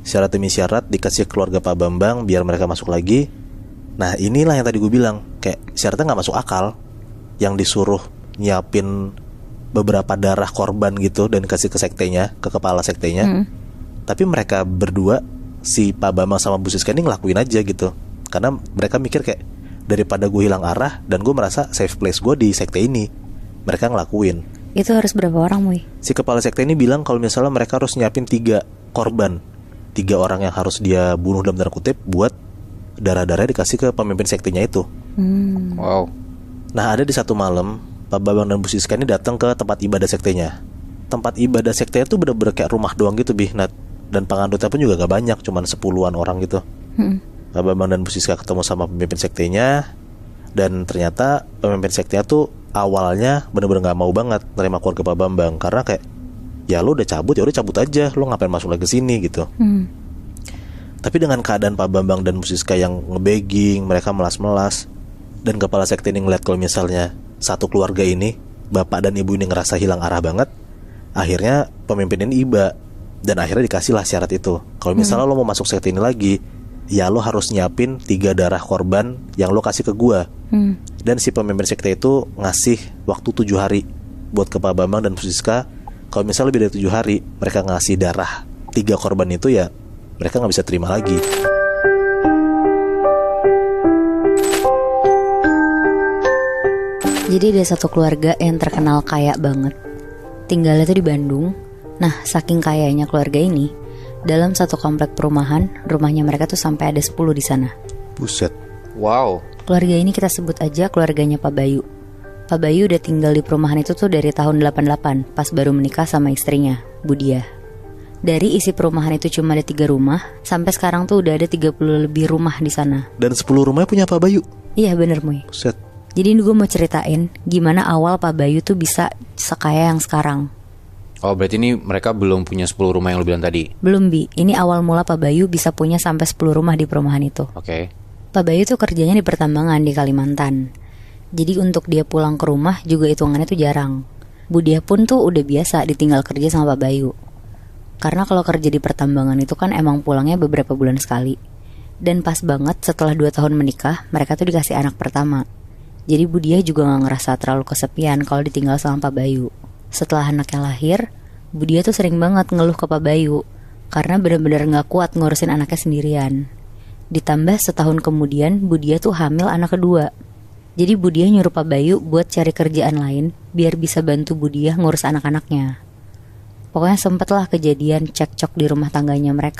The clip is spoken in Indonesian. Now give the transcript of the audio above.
Syarat demi syarat dikasih keluarga Pak Bambang biar mereka masuk lagi. Nah inilah yang tadi gue bilang, kayak syaratnya gak masuk akal. Yang disuruh nyiapin beberapa darah korban gitu dan kasih ke sektenya, ke kepala sektenya. Tapi mereka berdua, si Pak Bambang sama Bu Siska ini ngelakuin aja gitu. Karena mereka mikir kayak, daripada gue hilang arah dan gue merasa safe place gue di sekte ini, mereka ngelakuin. Itu harus berapa orang, Muy? Si kepala sekte ini bilang kalau misalnya mereka harus nyiapin 3 korban, 3 orang yang harus dia bunuh dalam tanda kutip buat darah-darahnya dikasih ke pemimpin sektenya itu. Wow. Nah ada di satu malam Pak Bambang dan Bu Siska ini datang ke tempat ibadah sektenya. Tempat ibadah sektenya itu bener-bener kayak rumah doang gitu Nat. Dan pengandutnya pun juga gak banyak, cuman 10-an orang gitu. Pak Bambang dan Bu Siska ketemu sama pemimpin sektenya. Dan ternyata pemimpin sektenya tuh awalnya bener-bener gak mau banget nerima keluarga Pak Bambang. Karena kayak, ya lo udah cabut, ya udah cabut aja, lo ngapain masuk lagi ke sini gitu. Tapi dengan keadaan Pak Bambang dan Bu Siska yang ngebegging, mereka melas-melas, dan kepala sekte ini ngeliat kalau misalnya satu keluarga ini, bapak dan ibu ini ngerasa hilang arah banget, akhirnya pemimpin ini iba. Dan akhirnya dikasihlah syarat itu, kalau misalnya lo mau masuk sekte ini lagi, ya lo harus nyiapin 3 darah korban yang lo kasih ke gua. Dan si pemimpin sekte itu ngasih waktu 7 hari buat ke Pak Bambang dan Bu Siska. Kalau misalnya lebih dari 7 hari mereka ngasih darah 3 korban itu, ya mereka gak bisa terima lagi. Jadi ada satu keluarga yang terkenal kaya banget. Tinggalnya tuh di Bandung. Nah, saking kayanya keluarga ini, dalam satu komplek perumahan, rumahnya mereka tuh sampai ada 10 di sana. Buset. Wow. Keluarga ini kita sebut aja keluarganya Pak Bayu. Pak Bayu udah tinggal di perumahan itu tuh dari tahun 88, pas baru menikah sama istrinya, Budia. Dari isi perumahan itu cuma ada 3 rumah, sampai sekarang tuh udah ada 30 lebih rumah di sana. Dan 10 rumahnya punya Pak Bayu? Iya bener, Muy. Buset. Jadi ini gue mau ceritain gimana awal Pak Bayu tuh bisa sekaya yang sekarang. Oh berarti ini mereka belum punya 10 rumah yang lo bilang tadi? Belum, Bi. Ini awal mula Pak Bayu bisa punya sampai 10 rumah di perumahan itu. Oke. Pak Bayu tuh kerjanya di pertambangan di Kalimantan. Jadi untuk dia pulang ke rumah juga hitungannya tuh jarang. Budia pun tuh udah biasa ditinggal kerja sama Pak Bayu. Karena kalau kerja di pertambangan itu kan emang pulangnya beberapa bulan sekali. Dan pas banget setelah 2 tahun menikah, mereka tuh dikasih anak pertama. Jadi Budia juga gak ngerasa terlalu kesepian kalau ditinggal sama Pak Bayu. Setelah anaknya lahir, Budia tuh sering banget ngeluh ke Pak Bayu karena benar-benar gak kuat ngurusin anaknya sendirian. Ditambah setahun kemudian Budia tuh hamil anak kedua. Jadi Budia nyuruh Pak Bayu buat cari kerjaan lain biar bisa bantu Budia ngurus anak-anaknya. Pokoknya sempet lah kejadian cekcok di rumah tangganya mereka.